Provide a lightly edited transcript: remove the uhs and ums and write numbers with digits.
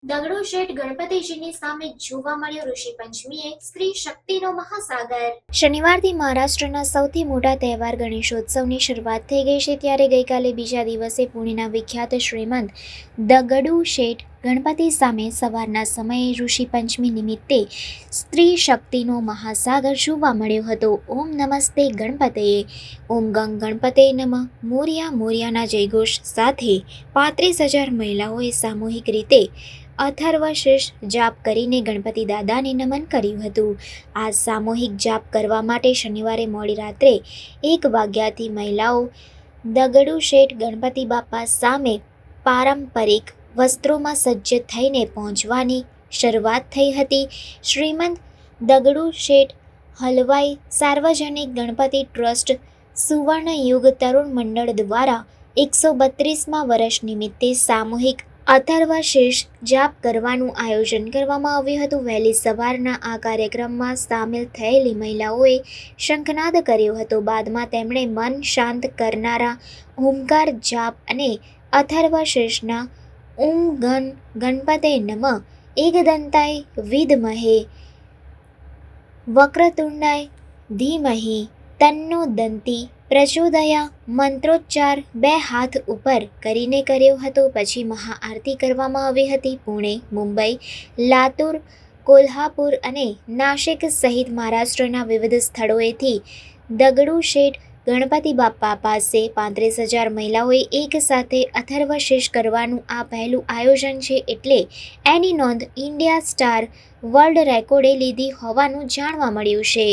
દગડુ શેઠ ગણપતિજીની સામે જોવા મળ્યો ઋષિ પંચમીએ સ્ત્રી શક્તિનો મહાસાગર। શનિવારથી મહારાષ્ટ્રના સૌથી મોટા તહેવાર ગણેશોત્સવની શરૂઆત થઈ ગઈ છે, ત્યારે ગઈકાલે બીજા દિવસે પુણેના વિખ્યાત શ્રીમંત દગડુ શેઠ ગણપતિ સામે સવારના સમયે ઋષિ પંચમી નિમિત્તે સ્ત્રી શક્તિનો મહાસાગર જોવા મળ્યો હતો। ઓમ નમસ્તે ગણપતયે, ઓમ ગંગ ગણપતે નમઃ, મોરિયા મોરિયાના જયઘોષ સાથે 35,000 મહિલાઓએ સામૂહિક રીતે અથર્વશીર્ષ જાપ કરીને ગણપતિ દાદાને નમન કર્યું હતું। આ સામૂહિક જાપ કરવા માટે શનિવારે મોડી રાત્રે 1 વાગ્યાથી મહિલાઓ દગડુ શેઠ ગણપતિ બાપા સામે પારંપરિક વસ્ત્રોમાં સજ્જ થઈને પહોંચવાની શરૂઆત થઈ હતી। શ્રીમંત દગડુ શેઠ હલવાઈ સાર્વજનિક ગણપતિ ટ્રસ્ટ સુવર્ણ યુગ તરુણ મંડળ દ્વારા 132મા વર્ષ નિમિત્તે સામૂહિક અથર્વશીર્ષ જાપ કરવાનું આયોજન કરવામાં આવ્યું હતું। વહેલી સવારના આ કાર્યક્રમમાં સામેલ થયેલી મહિલાઓએ શંખનાદ કર્યો હતો। બાદમાં તેમણે મન શાંત કરનારા ઓમકાર જાપ અને અથર્વશીર્ષના ઓમ ગણ ગણપતે નમઃ, એકદંતાય વિદ્મહે વક્રતુંડાય ધીમહિ તન્નો દંતી પ્રચોદયા મંત્રોચ્ચાર 2 હાથ ઉપર કરીને કર્યો હતો। પછી મહાઆરતી કરવામાં આવી હતી। પુણે, મુંબઈ, લાતુર, કોલ્હાપુર અને નાશિક સહિત મહારાષ્ટ્રના વિવિધ સ્થળોએથી દગડુ શેઠ ગણપતિ બાપા પાસે 35,000 મહિલાઓએ એક સાથે અથર્વશીર્ષ કરવાનું આ પહેલું આયોજન છે, એટલે એની નોંધ ઇન્ડિયા સ્ટાર વર્લ્ડ રેકોર્ડે લીધી હોવાનું જાણવા મળ્યું છે।